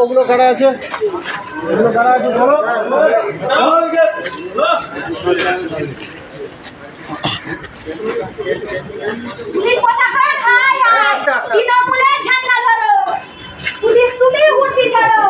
ওগুলো কারা আছে, ওগুলো কারা আছে বলো। পুলিশ প্রশাসন হাই হাই, তৃণমূলের ঝান্ডা ধরো, পুলিশ তুমি উঠি ছাড়ো।